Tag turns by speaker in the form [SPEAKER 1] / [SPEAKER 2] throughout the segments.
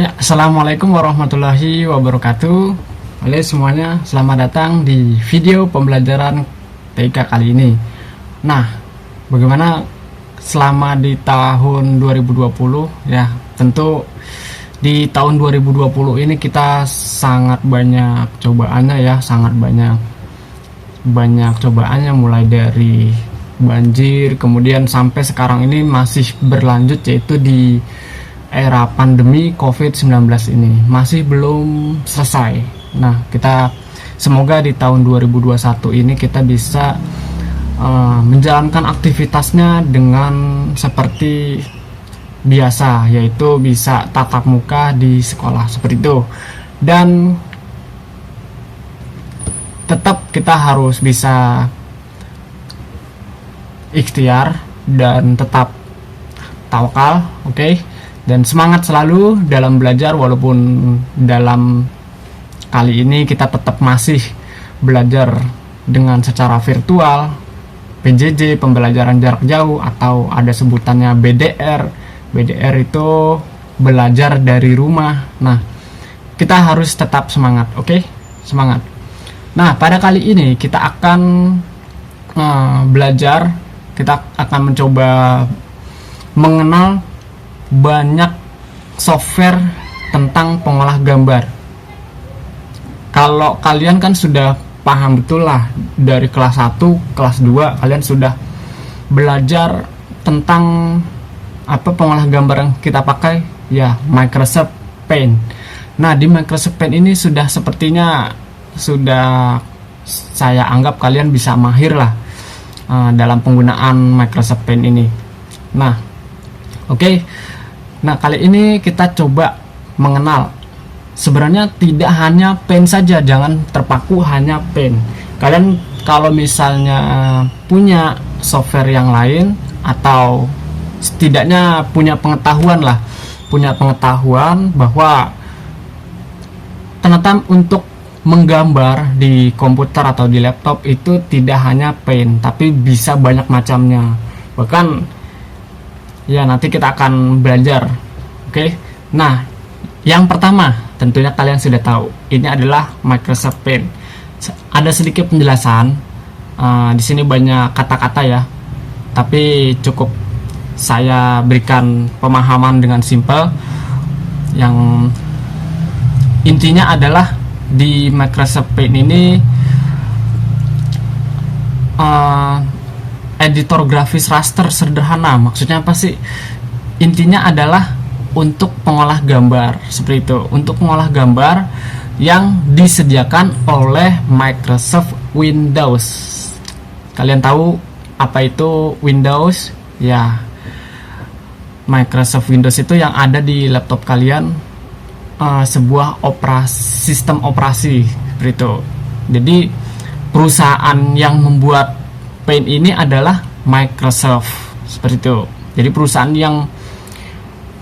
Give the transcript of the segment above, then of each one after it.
[SPEAKER 1] Ya, assalamualaikum warahmatullahi wabarakatuh. Halo semuanya, selamat datang di video pembelajaran TIK kali ini. Nah, bagaimana selama di tahun 2020 ya? Tentu di tahun 2020 ini kita sangat banyak cobaannya ya, sangat banyak cobaannya, mulai dari banjir, kemudian sampai sekarang ini masih berlanjut, yaitu di era pandemi COVID-19 ini masih belum selesai. Nah, kita semoga di tahun 2021 ini kita bisa menjalankan aktivitasnya dengan seperti biasa, yaitu bisa tatap muka di sekolah seperti itu. Dan tetap kita harus bisa ikhtiar dan tetap tawakal, oke? Dan semangat selalu dalam belajar, walaupun dalam kali ini kita tetap masih belajar dengan secara virtual, PJJ, pembelajaran jarak jauh, atau ada sebutannya BDR. BDR itu belajar dari rumah. Nah, kita harus tetap semangat, oke? Semangat. Nah, pada kali ini kita akan belajar, kita akan mencoba mengenal banyak software tentang pengolah gambar. Kalau kalian kan sudah paham betul lah, dari kelas 1, kelas 2 kalian sudah belajar tentang apa pengolah gambar yang kita pakai ya, Microsoft Paint. Nah, di Microsoft Paint ini sudah sepertinya sudah saya anggap kalian bisa mahir lah dalam penggunaan Microsoft Paint ini. Nah, oke. Nah, kali ini kita coba mengenal, sebenarnya tidak hanya Paint saja, jangan terpaku hanya Paint. Kalian kalau misalnya punya software yang lain, atau setidaknya punya pengetahuan bahwa ternyata untuk menggambar di komputer atau di laptop itu tidak hanya Paint, tapi bisa banyak macamnya. Bahkan ya, nanti kita akan belajar. Oke. Nah, yang pertama tentunya kalian sudah tahu, ini adalah Microsoft Paint. Ada sedikit penjelasan. Di sini banyak kata-kata ya, tapi cukup saya berikan pemahaman dengan simple. Yang intinya adalah di Microsoft Paint ini editor grafis raster sederhana. Maksudnya apa sih? Intinya adalah untuk pengolah gambar seperti itu, untuk mengolah gambar yang disediakan oleh Microsoft Windows. Kalian tahu apa itu Windows? Ya, Microsoft Windows itu yang ada di laptop kalian, sebuah sistem operasi seperti itu. Jadi perusahaan yang membuat Paint ini adalah Microsoft seperti itu. Jadi perusahaan yang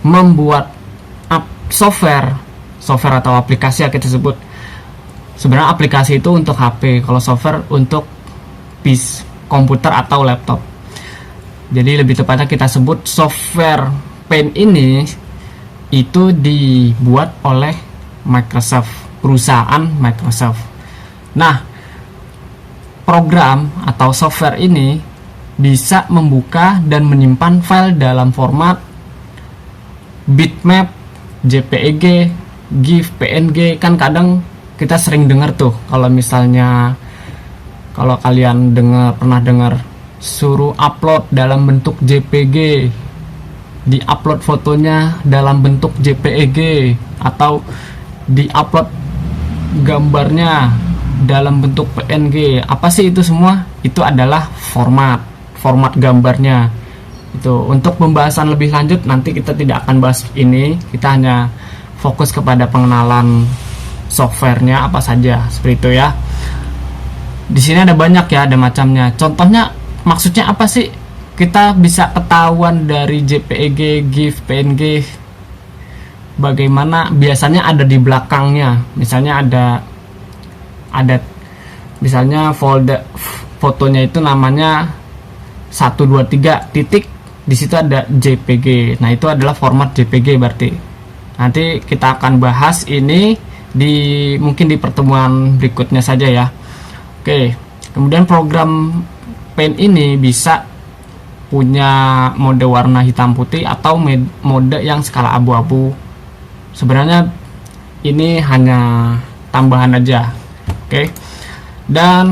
[SPEAKER 1] membuat software atau aplikasi yang kita sebut. Sebenarnya aplikasi itu untuk HP, kalau software untuk PC, komputer atau laptop. Jadi lebih tepatnya kita sebut software Paint ini itu dibuat oleh Microsoft, perusahaan Microsoft. Nah, program atau software ini bisa membuka dan menyimpan file dalam format bitmap, JPEG, GIF, PNG. Kan kadang kita sering dengar tuh, kalau misalnya kalau kalian pernah dengar suruh upload dalam bentuk JPG, di-upload fotonya dalam bentuk JPEG, atau di-upload gambarnya dalam bentuk PNG. Apa sih itu semua? Itu adalah format gambarnya. Itu untuk pembahasan lebih lanjut nanti kita tidak akan bahas ini. Kita hanya fokus kepada pengenalan softwarenya apa saja seperti itu ya. Di sini ada banyak ya, ada macamnya. Contohnya, maksudnya apa sih? Kita bisa ketahuan dari JPEG, GIF, PNG bagaimana biasanya ada di belakangnya. Misalnya ada misalnya folder fotonya itu namanya 123 titik, di situ ada JPG. Nah, itu adalah format JPG berarti. Nanti kita akan bahas ini mungkin di pertemuan berikutnya saja ya. Oke, kemudian program Paint ini bisa punya mode warna hitam putih atau mode yang skala abu-abu. Sebenarnya ini hanya tambahan aja. Oke. Dan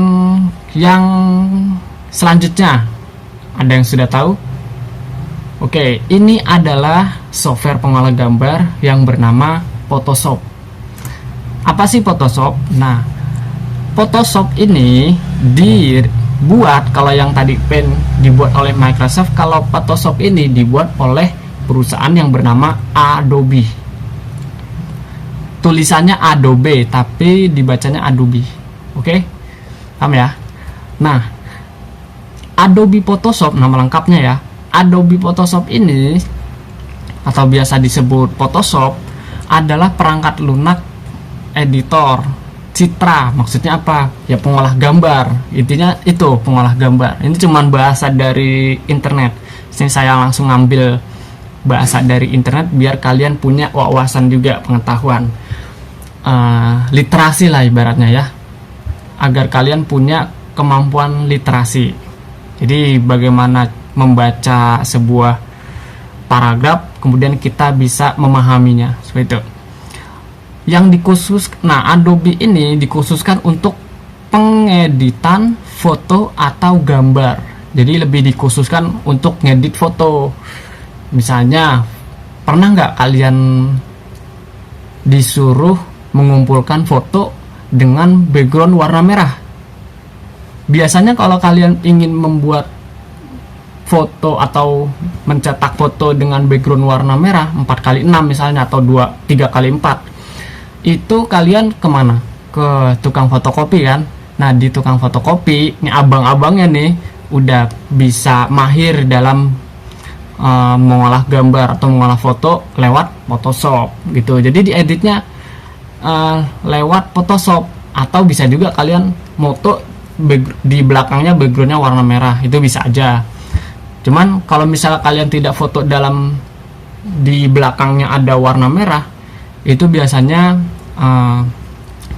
[SPEAKER 1] yang selanjutnya, ada yang sudah tahu? Oke, ini adalah software pengolah gambar yang bernama Photoshop. Apa sih Photoshop? Nah, Photoshop ini dibuat, kalau yang tadi Paint dibuat oleh Microsoft, kalau Photoshop ini dibuat oleh perusahaan yang bernama Adobe. Tulisannya Adobe, tapi dibacanya Adobe. Oke? Paham ya? Nah, Adobe Photoshop, nama lengkapnya ya, Adobe Photoshop ini, atau biasa disebut Photoshop, adalah perangkat lunak editor citra. Maksudnya apa? Ya pengolah gambar. Intinya itu pengolah gambar. Ini cuman bahasa dari internet. Sini saya langsung ngambil bahasa dari internet biar kalian punya wawasan juga, pengetahuan, literasi lah ibaratnya ya, agar kalian punya kemampuan literasi. Jadi bagaimana membaca sebuah paragraf, kemudian kita bisa memahaminya, seperti itu. Nah, Adobe ini dikhususkan untuk pengeditan foto atau gambar. Jadi lebih dikhususkan untuk ngedit foto. Misalnya, pernah nggak kalian disuruh mengumpulkan foto dengan background warna merah? Biasanya kalau kalian ingin membuat foto atau mencetak foto dengan background warna merah 4x6 misalnya, atau 3x4, itu kalian kemana? Ke tukang fotokopi kan. Nah, di tukang fotokopi ini abang-abangnya nih udah bisa mahir dalam mengolah gambar atau mengolah foto lewat Photoshop gitu. Jadi dieditnya lewat Photoshop, atau bisa juga kalian moto di belakangnya backgroundnya warna merah, itu bisa aja. Cuman kalau misalnya kalian tidak foto di belakangnya ada warna merah, itu biasanya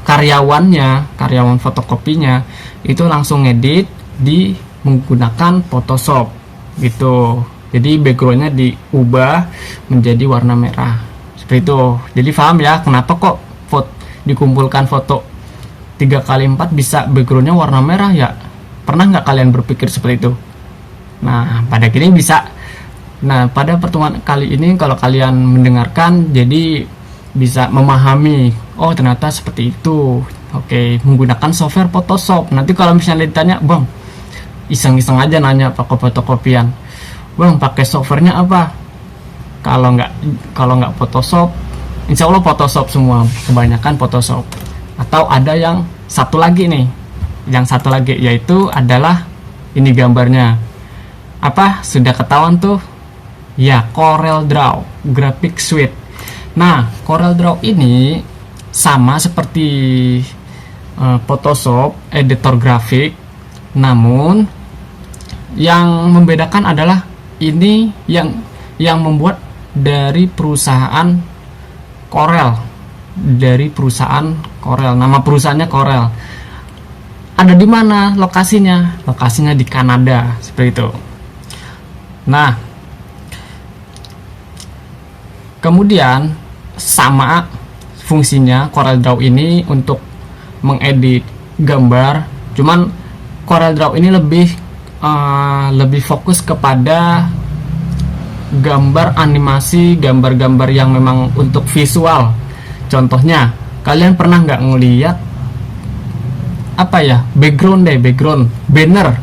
[SPEAKER 1] karyawan fotokopinya itu langsung ngedit menggunakan Photoshop gitu. Jadi backgroundnya diubah menjadi warna merah, seperti itu. Jadi paham ya kenapa kok dikumpulkan foto 3x4 bisa backgroundnya warna merah ya? Pernah nggak kalian berpikir seperti itu? Nah, pada kini bisa. Nah, pada pertemuan kali ini kalau kalian mendengarkan, jadi bisa memahami, oh ternyata seperti itu. Oke, menggunakan software Photoshop. Nanti kalau misalnya ditanya, bang, iseng-iseng aja nanya pakai fotokopian, bang pakai softwarenya apa? Kalau nggak Photoshop, insya Allah Photoshop semua, kebanyakan Photoshop. Atau ada yang satu lagi nih, yaitu adalah ini gambarnya. Apa? Sudah ketahuan tuh? Ya, CorelDRAW Graphic Suite. Nah, CorelDRAW ini sama seperti Photoshop, editor grafik, namun yang membedakan adalah ini yang membuat dari perusahaan Corel, nama perusahaannya Corel. Ada di mana lokasinya? Lokasinya di Kanada, seperti itu. Nah, kemudian sama fungsinya CorelDRAW ini untuk mengedit gambar, cuman CorelDRAW ini lebih fokus kepada gambar animasi, gambar-gambar yang memang untuk visual. Contohnya, kalian pernah nggak ngeliat background banner?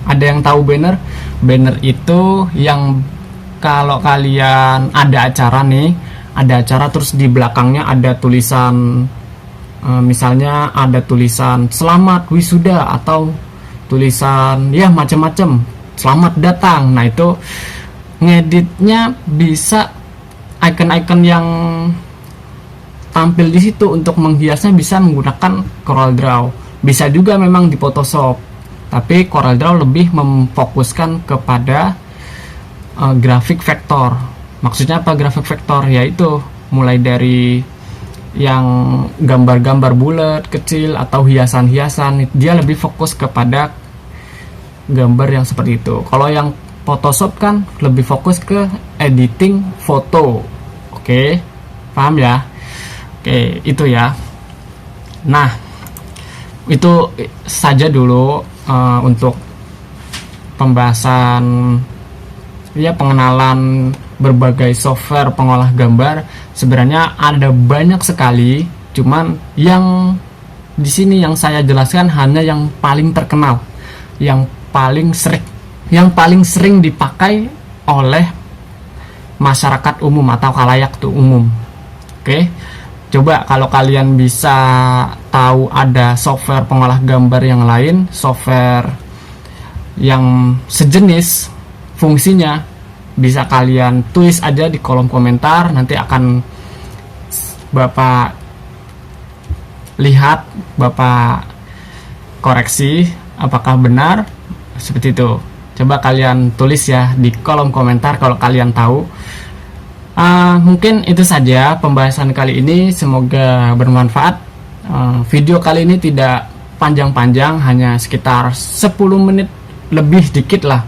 [SPEAKER 1] Ada yang tahu banner? Banner itu yang kalau kalian ada acara terus di belakangnya ada tulisan, misalnya ada tulisan selamat wisuda, atau tulisan ya macam-macam, selamat datang. Nah, itu ngeditnya bisa icon-icon yang tampil di situ untuk menghiasnya bisa menggunakan CorelDRAW. Bisa juga memang di Photoshop, tapi CorelDRAW lebih memfokuskan kepada grafik vektor. Maksudnya apa grafik vektor? Yaitu mulai dari yang gambar-gambar bulat kecil atau hiasan-hiasan. Dia lebih fokus kepada gambar yang seperti itu. Kalau yang Photoshop kan lebih fokus ke editing foto. Oke, paham ya? Oke, itu ya. Nah, itu saja dulu untuk pembahasan ya, pengenalan berbagai software pengolah gambar. Sebenarnya ada banyak sekali, cuman yang di sini yang saya jelaskan hanya yang paling terkenal, yang paling sering dipakai oleh masyarakat umum atau khalayak tuh umum. Oke, coba kalau kalian bisa tahu ada software pengolah gambar yang lain, software yang sejenis fungsinya, bisa kalian tulis aja di kolom komentar. Nanti akan Bapak lihat, Bapak koreksi apakah benar seperti itu. Coba kalian tulis ya di kolom komentar kalau kalian tahu. Mungkin itu saja pembahasan kali ini, semoga bermanfaat. Video kali ini tidak panjang-panjang, hanya sekitar 10 menit lebih dikit lah.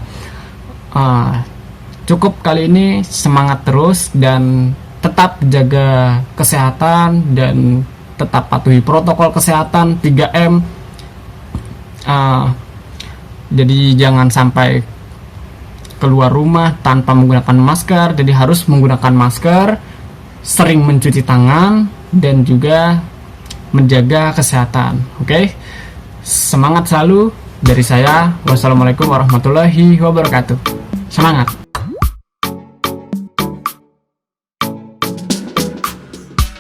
[SPEAKER 1] Cukup kali ini. Semangat terus dan tetap jaga kesehatan dan tetap patuhi protokol kesehatan 3M. Jadi jangan sampai keluar rumah tanpa menggunakan masker. Jadi harus menggunakan masker, sering mencuci tangan, dan juga menjaga kesehatan. Oke, semangat selalu dari saya. Wassalamualaikum warahmatullahi wabarakatuh. Semangat.